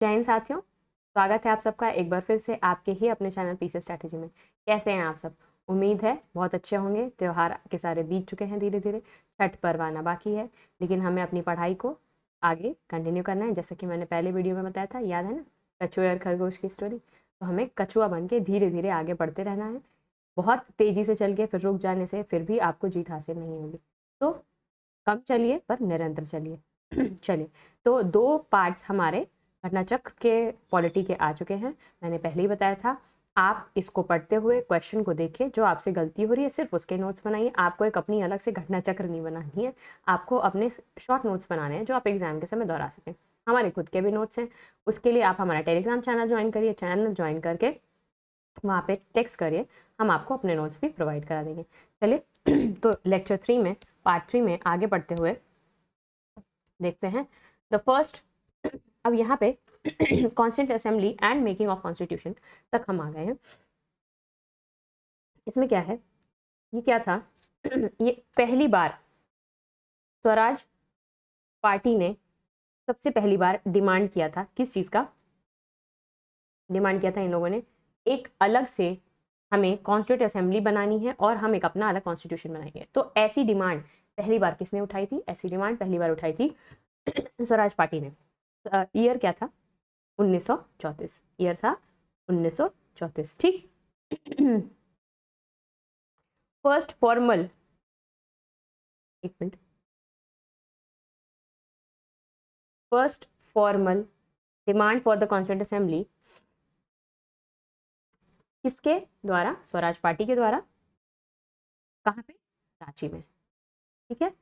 जय हिंद साथियों, स्वागत है आप सबका एक बार फिर से आपके ही अपने चैनल पीसी स्ट्रैटेजी में। कैसे हैं आप सब? उम्मीद है बहुत अच्छे होंगे। त्यौहार के सारे बीत चुके हैं, धीरे धीरे छठ पर्व आना बाकी है, लेकिन हमें अपनी पढ़ाई को आगे कंटिन्यू करना है। जैसे कि मैंने पहले वीडियो में बताया था, याद है ना, कछुए और खरगोश की स्टोरी। तो हमें कछुआ बन के धीरे धीरे आगे बढ़ते रहना है। बहुत तेज़ी से चल के फिर रुक जाने से फिर भी आपको जीत हासिल नहीं होगी। तो कम चलिए पर निरंतर चलिए। चलिए, तो 2 पार्ट्स हमारे घटनाचक्र के पॉलिटी के आ चुके हैं। मैंने पहले ही बताया था, आप इसको पढ़ते हुए क्वेश्चन को देखिए, जो आपसे गलती हो रही है सिर्फ उसके नोट्स बनाइए। आपको एक अपनी अलग से घटनाचक्र नहीं बनानी है, आपको अपने शॉर्ट नोट्स बनाने हैं जो आप एग्जाम के समय दोहरा सकें। हमारे खुद के भी नोट्स हैं, उसके लिए आप हमारा टेलीग्राम चैनल ज्वाइन करिए। चैनल ज्वाइन करके वहाँ पे टेक्स्ट करिए, हम आपको अपने नोट्स भी प्रोवाइड करा देंगे। चलिए, तो लेक्चर 3 में, पार्ट 3 में आगे बढ़ते हुए देखते हैं द फर्स्ट। अब यहाँ पे constituent assembly and making of constitution तक हम आ गए हैं। इसमें क्या है, ये क्या था, ये पहली बार स्वराज पार्टी ने सबसे पहली बार डिमांड किया था। किस चीज़ का डिमांड किया था इन लोगों ने? एक अलग से हमें कॉन्स्टिट्यूंट असेंबली बनानी है और हम एक अपना अलग कॉन्स्टिट्यूशन बनाएंगे। तो ऐसी डिमांड पहली बार किसने उठाई थी? ऐसी डिमांड पहली बार उठाई थी स्वराज पार्टी ने। ईयर क्या था? 1934। ईयर था 1934। ठीक। फर्स्ट फॉर्मल, एक minute, first formal demand for the constituent assembly किसके द्वारा? स्वराज पार्टी के द्वारा। कहाँ पे? रांची में। ठीक है।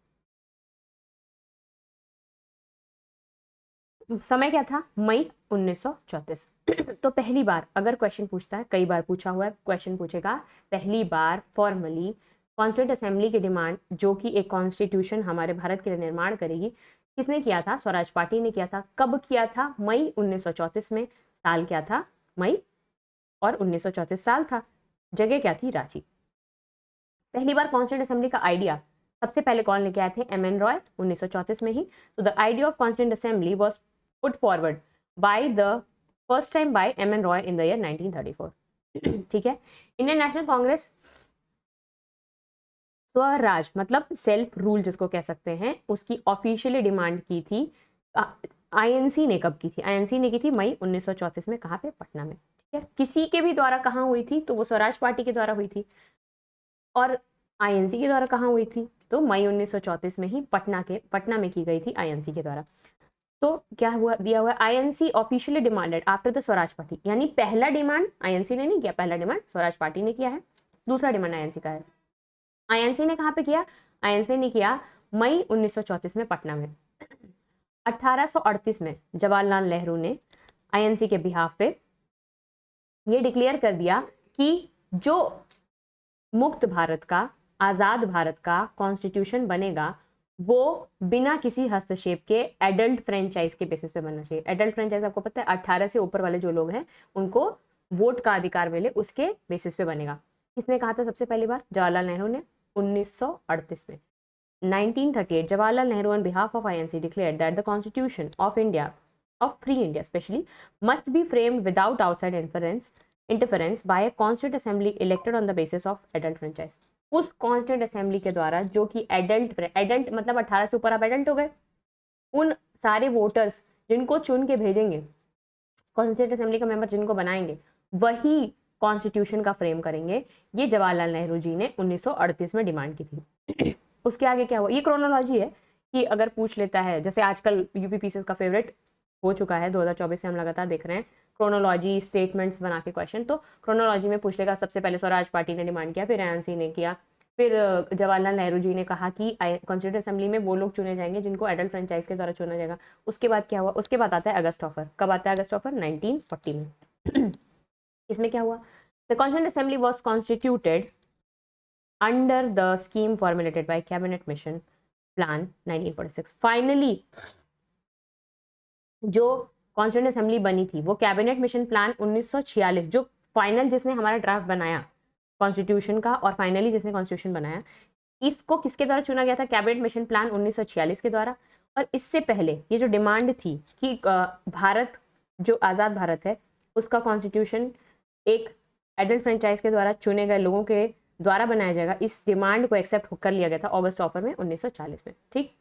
समय क्या था? मई 1934। तो पहली बार अगर क्वेश्चन पूछता है, कई बार पूछा हुआ है, क्वेश्चन पूछेगा पहली बार फॉर्मली कॉन्स्टिट्यूंट असेंबली की डिमांड, जो कि एक कॉन्स्टिट्यूशन हमारे भारत के लिए निर्माण करेगी, किसने किया था? स्वराज पार्टी ने किया था। कब किया था? मई 1934 में। साल क्या था? मई, और 1934 साल था। जगह क्या थी? रांची। पहली बार कॉन्स्टिट्यूंट असेंबली का आइडिया सबसे पहले कौन लेके आए थे? एम.एन. रॉय, 1934 में ही। तो the idea of constituent assembly was put forward by the first time by M N. Roy in the year 1934। ठीक है। इंडियन नेशनल कांग्रेस, स्वराज मतलब सेल्फ रूल जिसको कह सकते हैं, उसकी ऑफिशियली डिमांड की थी। आईएनसी ने कब की थी? आईएनसी ने की थी मई 1934 में। कहाँ पे? पटना में। ठीक है। किसी के भी द्वारा कहाँ हुई थी? तो वो स्वराज पार्टी के द्वारा हुई थी। और आईएनसी के द्वारा कहाँ हुई थी? तो मई 1934 में ही पटना में की गई थी आईएनसी के द्वारा। तो क्या हुआ, दिया हुआ INC officially demanded after the Swaraj party, यानी पहला डिमांड आईएनसी ने नहीं किया, पहला डिमांड स्वराज पार्टी ने किया है। दूसरा डिमांड आईएनसी का है। आईएनसी ने कहाँ पे किया? आईएनसी ने किया मई 1934 में पटना में। 1838 में जवाहरलाल नेहरू ने आईएनसी के बिहाफ पे ये डिक्लेयर कर दिया कि जो मुक्त भारत का, आज़ाद भारत का कॉन्स्टिट्यूशन बनेगा, वो बिना किसी हस्तक्षेप के एडल्ट फ्रेंचाइज के बेसिस पे बनना चाहिए। एडल्ट फ्रेंचाइज आपको पता है, 18 से ऊपर वाले जो लोग हैं उनको वोट का अधिकार मिले, उसके बेसिस पे बनेगा। किसने कहा था सबसे पहली बार? जवाहरलाल नेहरू ने, 1938 में। 1938, Jawaharlal Nehru on behalf of INC declared that the Constitution of India, of free India especially, must be framed without outside interference by a Constituent Assembly elected on the basis of adult franchise. उस constituent assembly के द्वारा, जो कि adult मतलब 18 से ऊपर आप adult हो गए, उन सारे वोटर्स जिनको चुन के भेजेंगे, कॉन्स्टिट्यूंट असेंबली का मेंबर जिनको बनाएंगे, वही कॉन्स्टिट्यूशन का फ्रेम करेंगे। ये जवाहरलाल नेहरू जी ने 1938 में डिमांड की थी। उसके आगे क्या हुआ? ये क्रोनोलॉजी है कि अगर पूछ लेता है, जैसे आजकल यूपी पीसीएस का फेवरेट हो चुका है, 2024 से हम लगातार देख रहे हैं क्रोनोलॉजी स्टेटमेंट्स बना के क्वेश्चन। तो क्रोनोलॉजी में पूछ लेगा, सबसे पहले स्वराज पार्टी ने डिमांड किया, फिर आईएनसी ने किया, फिर जवाहरलाल नेहरू जी ने कहा कि कॉन्स्टिट्यूंट असेंबली में वो लोग चुने जाएंगे जिनको एडल्ट फ्रेंचाइज के द्वारा चुना जाएगा। उसके बाद क्या हुआ? उसके बाद आता है अगस्त ऑफर। कब आता है अगस्त ऑफर? 1940 में। इसमें क्या हुआ? The constituent assembly was constituted under the scheme formulated by cabinet mission plan 1946. Finally जो कॉन्स्टिट्यूंट असेंबली बनी थी वो कैबिनेट मिशन प्लान 1946, जो फाइनल जिसने हमारा ड्राफ्ट बनाया कॉन्स्टिट्यूशन का, और फाइनली जिसने कॉन्स्टिट्यूशन बनाया, इसको किसके द्वारा चुना गया था? कैबिनेट मिशन प्लान 1946 के द्वारा। और इससे पहले ये जो डिमांड थी कि भारत जो आज़ाद भारत है उसका कॉन्स्टिट्यूशन एक एडल्ट फ्रेंचाइज के द्वारा चुने गए लोगों के द्वारा बनाया जाएगा, इस डिमांड को एक्सेप्ट कर लिया गया था ऑगस्ट ऑफर में 1940 में। ठीक,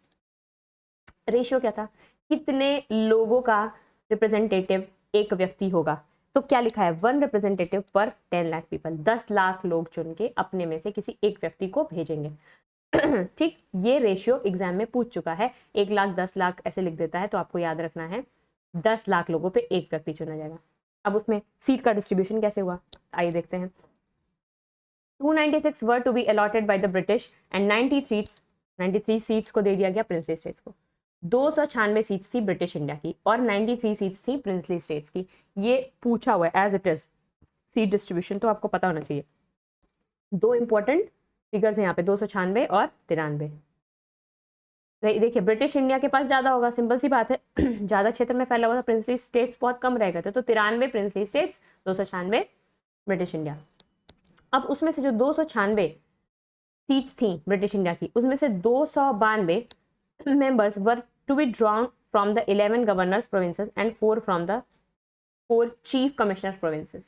रेशियो क्या था, कितने लोगों का रिप्रेजेंटेटिव एक व्यक्ति होगा, तो क्या लिखा है 1 रिप्रेजेंटेटिव पर 10 लाख पीपल, 10 लाख लोग चुन के अपने में से किसी एक व्यक्ति को भेजेंगे। ठीक, ये रेशियो एग्जाम में पूछ चुका है, 1 लाख 10 लाख ऐसे लिख देता है, तो आपको याद रखना है 10 लाख लोगों पे एक व्यक्ति चुना जाएगा। अब उसमें सीट का डिस्ट्रीब्यूशन कैसे हुआ, आइए देखते हैं। 296 were to be allotted by the British and 93 seats को दे दिया गया प्रिंसली स्टेट्स को। 296 सीट्स थी ब्रिटिश इंडिया की और 93 सीट्स थी प्रिंसली स्टेट्स की। ये पूछा हुआ है as it is seat distribution, तो आपको पता होना चाहिए। दो इंपॉर्टेंट फिगर्स हैं यहाँ पे, 296 और 93। देखिए ब्रिटिश इंडिया के पास ज्यादा होगा, सिंपल सी बात है, ज्यादा क्षेत्र में फैला हुआ था, प्रिंसली स्टेट्स बहुत कम रह गए थे, तो 93 प्रिंसली स्टेट्स, 296 ब्रिटिश इंडिया। अब उसमें से जो 296 सीट्स थी ब्रिटिश इंडिया की, उसमें से 292 members were to be drawn from the 11 governors provinces and 4 from the 4 chief commissioner provinces,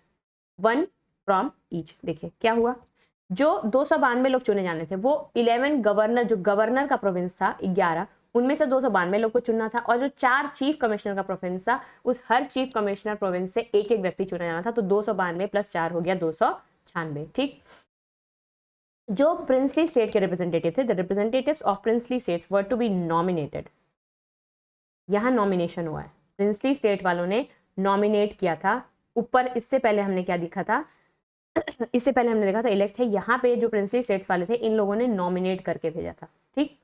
1 from each. देखिए क्या हुआ, जो 292 लोग चुने जाने थे वो 11 गवर्नर, जो गवर्नर का प्रोविंस था 11, उनमें से 292 लोग को चुनना था, और जो 4 चीफ कमिश्नर का प्रोविंस था, उस हर चीफ कमिश्नर प्रोविंस से एक एक व्यक्ति चुना जाना था, तो 292 प्लस 4 हो गया 296। ठीक, जो प्रिंसली स्टेट के रिप्रेजेंटेटिव थे, the representatives of princely states were to be nominated. यहां नॉमिनेशन हुआ है, प्रिंसली स्टेट वालों ने नॉमिनेट किया था। ऊपर इससे पहले हमने क्या देखा था, इससे पहले हमने देखा था इलेक्ट है, यहाँ पे जो प्रिंसली स्टेट्स वाले थे इन लोगों ने नॉमिनेट करके भेजा था। ठीक,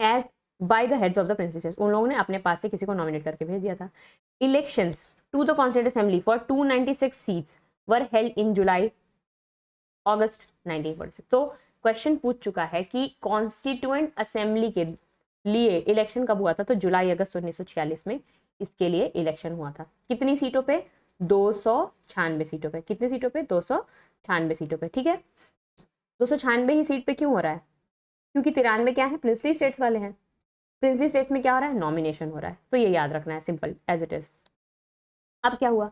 as by the heads of the princely states, उन लोगों ने अपने पास से किसी को नॉमिनेट करके भेज दिया था। Elections to the constituent assembly for 296 seats were held in July August 1946। तो क्वेश्चन पूछ चुका है कि कॉन्स्टिट्यूएंट असेंबली के लिए इलेक्शन कब हुआ था, तो जुलाई अगस्त 1946 में इसके लिए इलेक्शन हुआ था। कितनी सीटों पे, 296 सीटों पे। कितनी सीटों पे, 296 सीटों पे। ठीक है, 296 ही सीट पे क्यों हो रहा है, क्योंकि 93 क्या है, प्रिंसली स्टेट्स वाले हैं। प्रिंसली स्टेट्स में क्या हो रहा है, नॉमिनेशन हो रहा है, तो ये याद रखना है, सिंपल एज इट इज। अब क्या हुआ,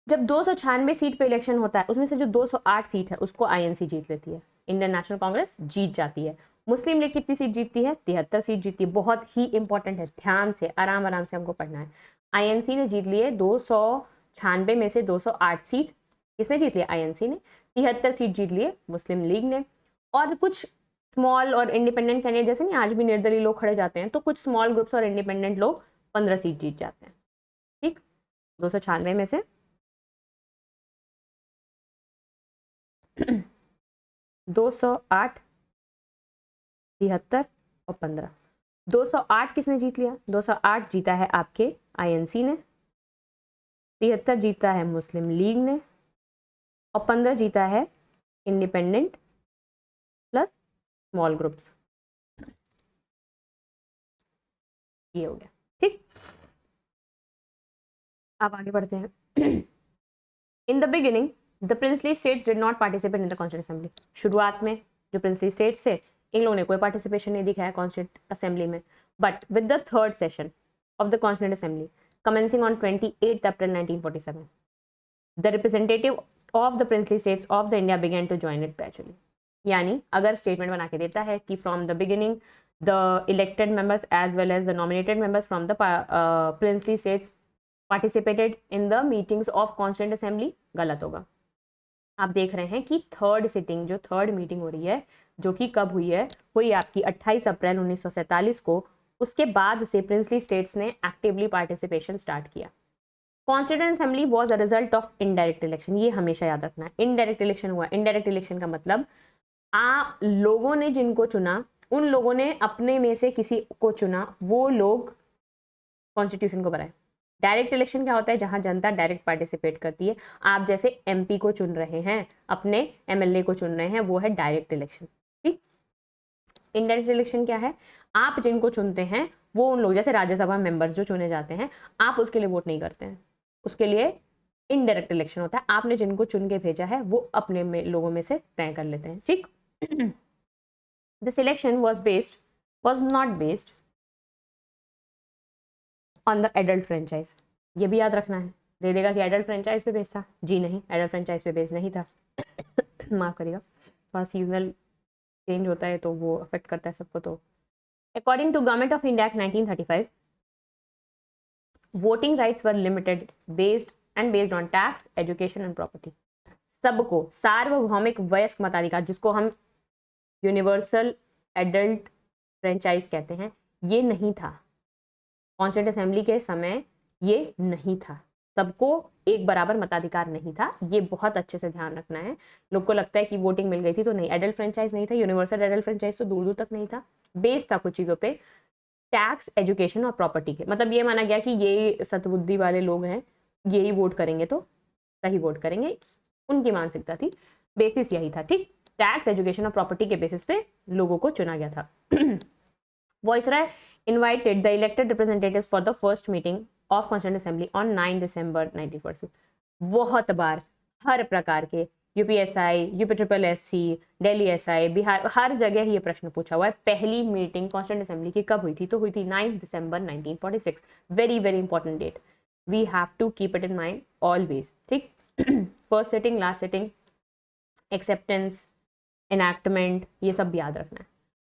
जब 296 सीट पे इलेक्शन होता है, उसमें से जो 208 सीट है उसको आईएनसी जीत लेती है, इंडियन नेशनल कांग्रेस जीत जाती है। मुस्लिम लीग कितनी सीट जीतती है, 73 सीट जीतती है। बहुत ही इंपॉर्टेंट है, ध्यान से आराम आराम से हमको पढ़ना है। आईएनसी ने जीत लिए 296 में से 208 सीट, किसने जीत लिया, आईएनसी ने। 73 सीट जीत लिए मुस्लिम लीग ने, और कुछ स्मॉल और इंडिपेंडेंट कैंडिडेट, जैसे नहीं आज भी निर्दलीय लोग खड़े जाते हैं, तो कुछ स्मॉल ग्रुप्स और इंडिपेंडेंट लोग 15 सीट जीत जाते हैं। ठीक, 296 में से 208, 73 और 15, 208 किसने जीत लिया, 208 जीता है आपके आईएनसी ने, 73 जीता है मुस्लिम लीग ने, और 15 जीता है इंडिपेंडेंट प्लस स्मॉल ग्रुप्स। ये हो गया। ठीक, अब आगे बढ़ते हैं। In the beginning the princely states did not participate in the constituent assembly. शुरुआत में जो प्रिंसली स्टेट्स थे इन लोगों ने कोई पार्टिसिपेशन नहीं दिखाया कॉन्स्टिट्यूएंट असेंबली में, but with the third session of the constituent assembly commencing on 28 April 1947 the representative of the princely states of the India began to join it gradually. यानी अगर statement बना के देता है कि from the beginning the elected members as well as the nominated members from the princely states participated in the meetings of constituent assembly, गलत होगा। आप देख रहे हैं कि थर्ड सिटिंग, जो थर्ड मीटिंग हो रही है, जो कि कब हुई है, हुई आपकी 28 अप्रैल 1947 को। उसके बाद से प्रिंसली स्टेट्स ने एक्टिवली पार्टिसिपेशन स्टार्ट किया। Constituent assembly was a result of indirect election, ये हमेशा याद रखना है। इनडायरेक्ट इलेक्शन हुआ, इनडायरेक्ट इलेक्शन का मतलब लोगों ने जिनको चुना, उन लोगों ने अपने में से किसी को चुना, वो लोग कॉन्स्टिट्यूशन को बनाए। डायरेक्ट इलेक्शन क्या होता है, जहां जनता डायरेक्ट पार्टिसिपेट करती है। आप जैसे एमपी को चुन रहे हैं, अपने एमएलए को चुन रहे हैं, वो है डायरेक्ट इलेक्शन। ठीक, इनडायरेक्ट इलेक्शन क्या है, आप जिनको चुनते हैं वो उन लोग, जैसे राज्यसभा मेंबर्स जो चुने जाते हैं, आप उसके लिए वोट नहीं करते हैं, उसके लिए इनडायरेक्ट इलेक्शन होता है। आपने जिनको चुन के भेजा है वो अपने में लोगों में से तय कर लेते हैं। ठीक, the selection was not based on the adult franchise, ये भी याद रखना है। दे देगा कि एडल्ट फ्रेंचाइज पे बेस था, जी नहीं, एडल्ट फ्रेंचाइज पे बेस नहीं था। माफ करिएगा, थोड़ा सीजनल चेंज होता है तो वो अफेक्ट करता है सबको। तो according to government of India act 1935, voting rights were limited based on tax, education and property. सबको सार्वभौमिक वयस्क मताधिकार, जिसको हम यूनिवर्सल एडल्ट फ्रेंचाइज कहते हैं, ये नहीं था कॉन्स्टिट्यूंट असेंबली के समय, ये नहीं था। सबको एक बराबर मताधिकार नहीं था, ये बहुत अच्छे से ध्यान रखना है। लोग को लगता है कि वोटिंग मिल गई थी, तो नहीं, एडल्ट फ्रेंचाइज नहीं था, यूनिवर्सल एडल्ट फ्रेंचाइज तो दूर दूर तक नहीं था। बेस्ड था कुछ चीज़ों पे, टैक्स, एजुकेशन और प्रॉपर्टी के। मतलब ये माना गया कि ये सतबुद्धि वाले लोग हैं, ये ही वोट करेंगे तो सही वोट करेंगे, उनकी मानसिकता थी, बेसिस यही था। ठीक, टैक्स, एजुकेशन और प्रॉपर्टी के बेसिस पे लोगों को चुना गया था। Viceroy invited the elected representatives for the first meeting of constituent assembly on 9 दिसंबर 1946। बहुत बार हर प्रकार के UPSI, UP triple SC, Delhi SI, Bihar, हर जगह ये प्रश्न पूछा हुआ है। पहली मीटिंग कॉन्स्टिट्यूएंट असेंबली की कब हुई थी? तो हुई थी 9 दिसंबर 1946। Very very important date, we have to keep it in mind always. ठीक, first sitting, last sitting, acceptance, enactment, ये सब याद रखना है।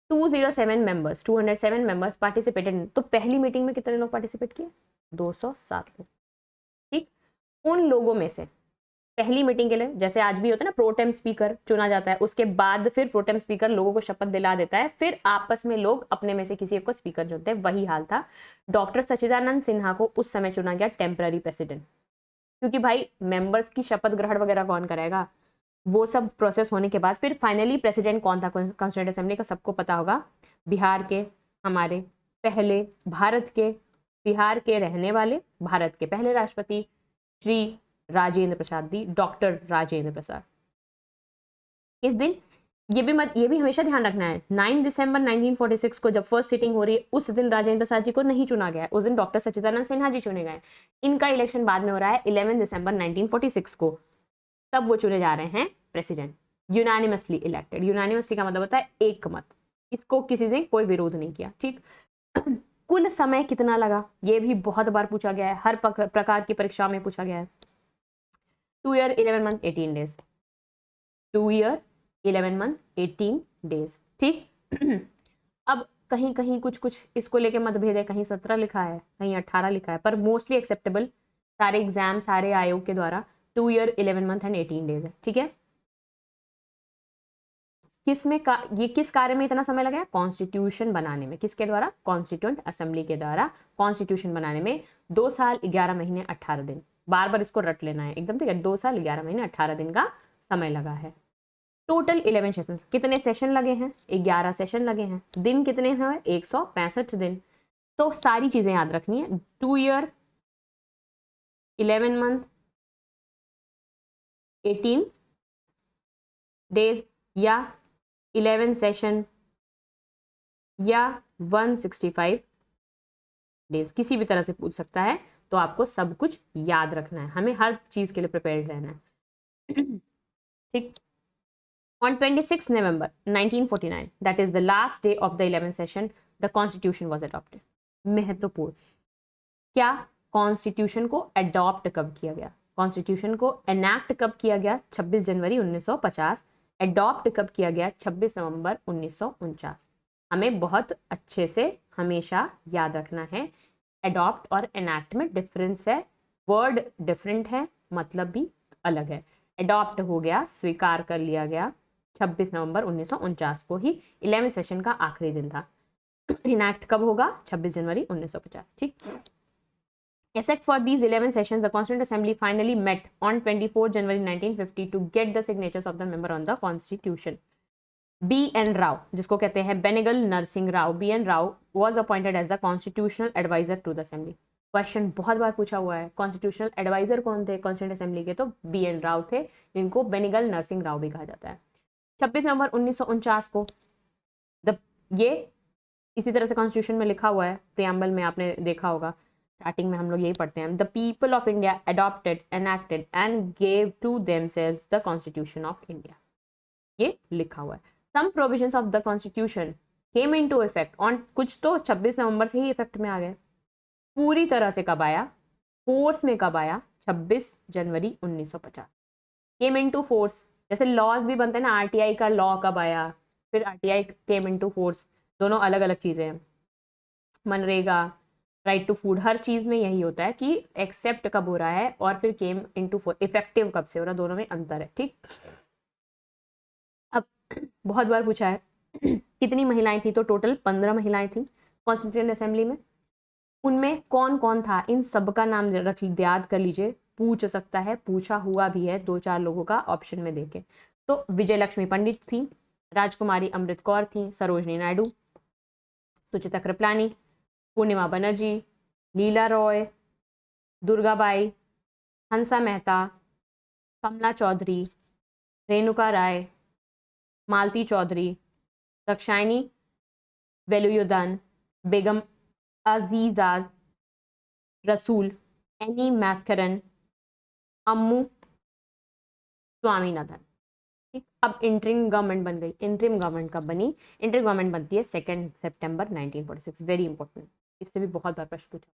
207 मेंबर्स पार्टिसिपेटेड। तो पहली मीटिंग में कितने लोग पार्टिसिपेट किए? 207 लोग। ठीक, उन लोगों में से पहली मीटिंग के लिए, जैसे आज भी होता है ना, प्रोटेम स्पीकर चुना जाता है, उसके बाद फिर प्रोटेम स्पीकर लोगों को शपथ दिला देता है, फिर आपस में लोग अपने में से किसी एक को स्पीकर चुनते हैं। वही हाल था। डॉक्टर सच्चिदानंद सिन्हा को उस समय चुना गया टेम्पररी प्रेसिडेंट, क्योंकि भाई मेंबर्स की शपथ ग्रहण वगैरह कौन कराएगा, वो सब प्रोसेस होने के बाद फिर फाइनली प्रेसिडेंट कौन था कॉन्स्टिट्यूएंट असेंबली का, सबको पता होगा। बिहार के हमारे पहले, भारत के, बिहार के रहने वाले भारत के पहले राष्ट्रपति श्री राजेंद्र प्रसाद जी, डॉक्टर राजेंद्र प्रसाद। इस दिन ये भी हमेशा ध्यान रखना है, 9 दिसंबर 1946 को जब फर्स्ट सिटिंग हो रही है, उस दिन राजेंद्र प्रसाद जी को नहीं चुना गया है, उस दिन डॉक्टर सच्चिदानंद सिन्हा जी चुने गए। इनका इलेक्शन बाद में हो रहा है 11 दिसंबर 1946 को, तब वो चुने जा रहे हैं प्रेसिडेंट, यूनानिमसली इलेक्टेड। यूनानिमसली का मतलब होता है एक मत, इसको किसी ने कोई विरोध नहीं किया। ठीक, कुल समय कितना लगा, ये भी बहुत बार पूछा गया है, हर प्रकार की परीक्षा में पूछा गया है। 2 year 11 month 18 days, 2 year 11 month 18 days। ठीक, अब कहीं कहीं कुछ इसको लेके मतभेद है, कहीं 17 लिखा है, कहीं 18 लिखा है, पर मोस्टली एक्सेप्टेबल सारे एग्जाम, सारे आयोग के द्वारा 2 year 11 month and 18 days है। ठीक है, ये किस कार्य में इतना समय लगा? कॉन्स्टिट्यूशन बनाने में। किसके द्वारा? कॉन्स्टिट्यूएंट असेंबली के द्वारा कॉन्स्टिट्यूशन बनाने में 2 साल 11 महीने 18 दिन। बार बार इसको रट लेना है एकदम, ठीक है। 2 साल 11 महीने 18 दिन का समय लगा है। Total 11 session. कितने सेशन लगे हैं? 11 सेशन लगे हैं। दिन कितने हैं? 165 दिन। तो सारी चीजें याद रखनी है। 2 year 11 month 18 days या 11 सेशन या 165 डेज, किसी भी तरह से पूछ सकता है। तो आपको सब कुछ याद रखना है, हमें हर चीज के लिए प्रिपेयर्ड रहना है। ठीक, on 26 November 1949, that is the last day of the 11th session, the constitution was adopted। महत्वपूर्ण, क्या कॉन्स्टिट्यूशन को अडॉप्ट कब किया गया? कॉन्स्टिट्यूशन को एनैक्ट कब किया गया? 26 जनवरी 1950। अडॉप्ट कब किया गया? 26 नवंबर 1949। हमें बहुत अच्छे से हमेशा याद रखना है, अडॉप्ट और एनैक्ट में डिफरेंस है, वर्ड डिफरेंट है, मतलब भी अलग है। अडॉप्ट हो गया, स्वीकार कर लिया गया, 26 नवंबर 1949 को ही 11th सेशन का आखिरी दिन था। इनैक्ट कब होगा? 26 जनवरी 1950। ठीक, except for these 11 sessions, the Constituent Assembly finally met on 24 January 1950 to get the signatures of the member on the Constitution। B.N. Rao, जिसको कहते हैं Benegal Narasimha Rao, B.N. Rao was appointed as the constitutional advisor to the assembly। Question बहुत बार पूछा हुआ है, constitutional adviser कौन थे constituent assembly के? तो B.N. Rao थे, जिनको बेनेगल नरसिंह राव भी कहा जाता है। 26 नवंबर 1949 को ये इसी तरह से कॉन्स्टिट्यूशन में लिखा हुआ है, प्रियम्बल में आपने देखा होगा, स्टार्टिंग में हम लोग यही पढ़ते हैं, the people of India adopted, enacted and gave to themselves the constitution of India. ये लिखा हुआ है। Some provisions of the constitution came into effect on, कुछ तो 26 नवंबर से ही इफेक्ट में आ गए, पूरी तरह से कब आया, फोर्स में कब आया, 26 जनवरी 1950 केम इनटू फोर्स। जैसे लॉज भी बनते हैं ना, आरटीआई का लॉ कब आया, फिर आरटीआई केम इनटू फोर्स, दोनों अलग अलग चीज़ें हैं। मनरेगा, राइट टू फूड, हर चीज़ में यही होता है कि एक्सेप्ट कब हो रहा है और फिर केम इनटू फोर्स इफेक्टिव कब से हो रहा है, दोनों में अंतर है। ठीक, अब बहुत बार पूछा है कितनी महिलाएं थी, तो टोटल 15 महिलाएं थी कॉन्स्टिट्यूएंट असेंबली में। उनमें कौन कौन था, इन सबका नाम रख याद कर लीजिए, पूछ सकता है, पूछा हुआ भी है 2-4 लोगों का ऑप्शन में देके। तो विजय लक्ष्मी पंडित थी, राजकुमारी अमृत कौर थी, सरोजनी नायडू, सुचिता कृपलानी, पूर्णिमा बनर्जी, लीला रॉय, दुर्गाबाई, हंसा मेहता, कमला चौधरी, रेणुका राय, मालती चौधरी, दक्षायनी वेलुयुदन, बेगम अजीजाज रसूल, एनी मैस्करन, अम्मू स्वामीनाथन। ठीक, अब इंटरिम गवर्नमेंट बन गई। इंटरिम गवर्नमेंट कब बनी, इंटरिम गवर्नमेंट बनती है 2 सितंबर 1946। वेरी इंपॉर्टेंट, इससे भी बहुत बार प्रश्न पूछा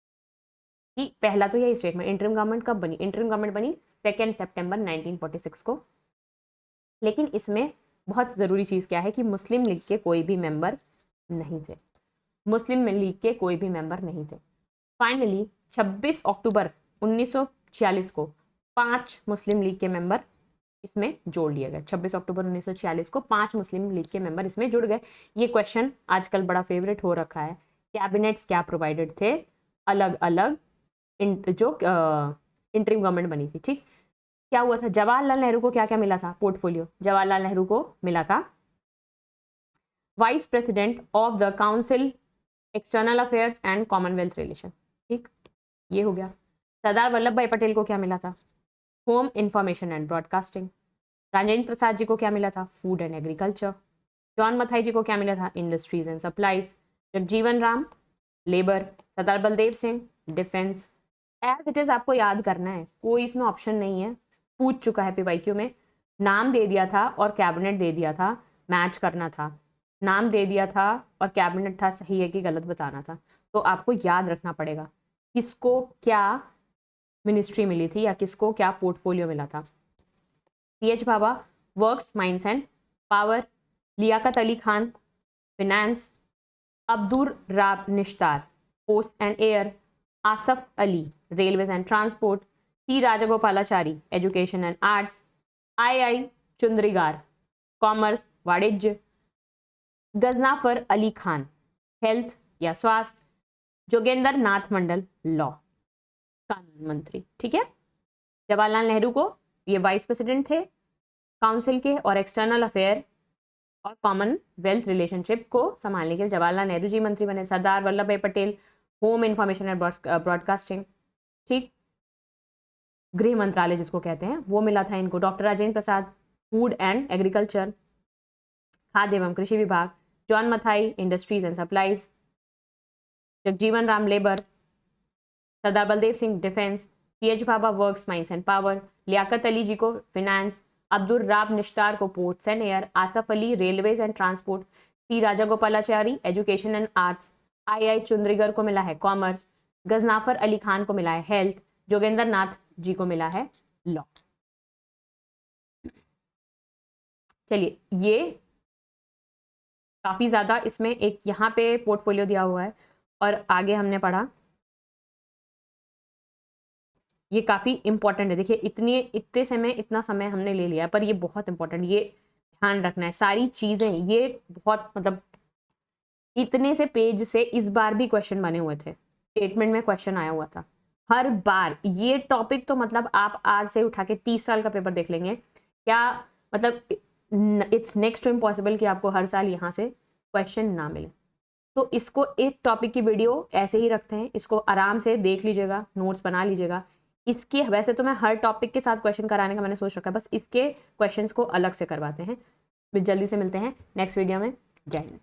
कि पहला तो यही स्टेटमेंट, इंटरिम गवर्नमेंट कब बनी, इंटरिम गवर्नमेंट बनी 2 सितंबर 1946 को। लेकिन इसमें बहुत ज़रूरी चीज़ क्या है कि मुस्लिम लीग के कोई भी मेंबर नहीं थे, मुस्लिम लीग के कोई भी मेंबर नहीं थे। फाइनली 26 अक्टूबर 1946 को 5 मुस्लिम लीग के मेंबर इसमें जोड़ लिए गए। 26 अक्टूबर 1946 को 5 मुस्लिम लीग के मेंबर इसमें जुड़ गए। ये क्वेश्चन आजकल बड़ा फेवरेट हो रखा है, कैबिनेट्स क्या प्रोवाइडेड थे, अलग अलग जो इंटरिम गवर्नमेंट बनी थी। ठीक, क्या हुआ था, जवाहरलाल नेहरू को क्या क्या मिला था, पोर्टफोलियो। जवाहरलाल नेहरू को मिला था vice president of the council external affairs and Commonwealth relation. ठीक, ये हो गया। सरदार वल्लभ भाई पटेल को क्या मिला था, home information and broadcasting. Rajendra Prasad ji को क्या मिला था, food and agriculture. John Mathai ji को क्या मिला था, industries and supplies. Jagjivan Ram, labour. Sardar Baldev Singh, defence. As it is आपको याद करना है, कोई इसमें ऑप्शन नहीं है, पूछ चुका है पीवाईक्यू में। नाम दे दिया था और कैबिनेट दे दिया था, मैच करना था। नाम दे दिया था और कैबिनेट था, सही है कि गलत बताना था। तो आपको याद रखना पड़ेगा किसको क्या मिनिस्ट्री मिली थी या किसको क्या पोर्टफोलियो मिला था। CH Bhabha, works, mines and power. Liaquat Ali Khan, finance. Abdul Rab Nishtar, post and air. Asaf Ali, railways and transport. C Rajagopalachari, education and arts. I Chundrigar, commerce, वाणिज्य। गजनाफर अली खान, हेल्थ या स्वास्थ्य। जोगेंद्र नाथ मंडल, लॉ, कानून मंत्री। ठीक है, जवाहरलाल नेहरू को ये वाइस प्रेसिडेंट थे काउंसिल के और एक्सटर्नल अफेयर और कॉमनवेल्थ रिलेशनशिप को संभालने के लिए जवाहरलाल नेहरू जी मंत्री बने। सरदार वल्लभ भाई Patel, home information and broadcasting. ठीक, गृह मंत्रालय जिसको कहते हैं वो मिला था इनको। Doctor Rajendra Prasad, food and agriculture, खाद्य एवं कृषि विभाग। John Mathai, industries and supplies. Jagjivan Ram, labour. Sardar Baldev Singh, defence. CH Bhabha, works, mines and power. Liaquat Ali ji को फिनेंस। अब्दुल राब निश्तार को ports and air. Asaf Ali, railways and transport. C Rajagopalachari, education and arts. I Chundrigar को मिला है कॉमर्स। गजनाफर अली खान को मिला है हेल्थ। जोगेंद्र नाथ जी को मिला है लॉ। चलिए, ये काफी ज्यादा इसमें एक यहाँ पे पोर्टफोलियो दिया हुआ है और आगे हमने पढ़ा, ये काफी इंपॉर्टेंट है। देखिए इतने समय इतना समय हमने ले लिया पर ये बहुत इंपॉर्टेंट, ये ध्यान रखना है सारी चीजें। ये बहुत मतलब इतने से पेज से इस बार भी क्वेश्चन बने हुए थे, स्टेटमेंट में क्वेश्चन आया हुआ था हर बार। ये टॉपिक तो मतलब आप आज से उठा के 30 साल का पेपर देख लेंगे क्या, मतलब इट्स नेक्स्ट टू इम्पॉसिबल कि आपको हर साल यहाँ से क्वेश्चन ना मिले। तो इसको एक टॉपिक की वीडियो ऐसे ही रखते हैं, इसको आराम से देख लीजिएगा, नोट्स बना लीजिएगा। इसके वैसे तो मैं हर टॉपिक के साथ क्वेश्चन कराने का मैंने सोच रखा है, बस इसके क्वेश्चंस को अलग से करवाते हैं। जल्दी से मिलते हैं नेक्स्ट वीडियो में। जय हिंद।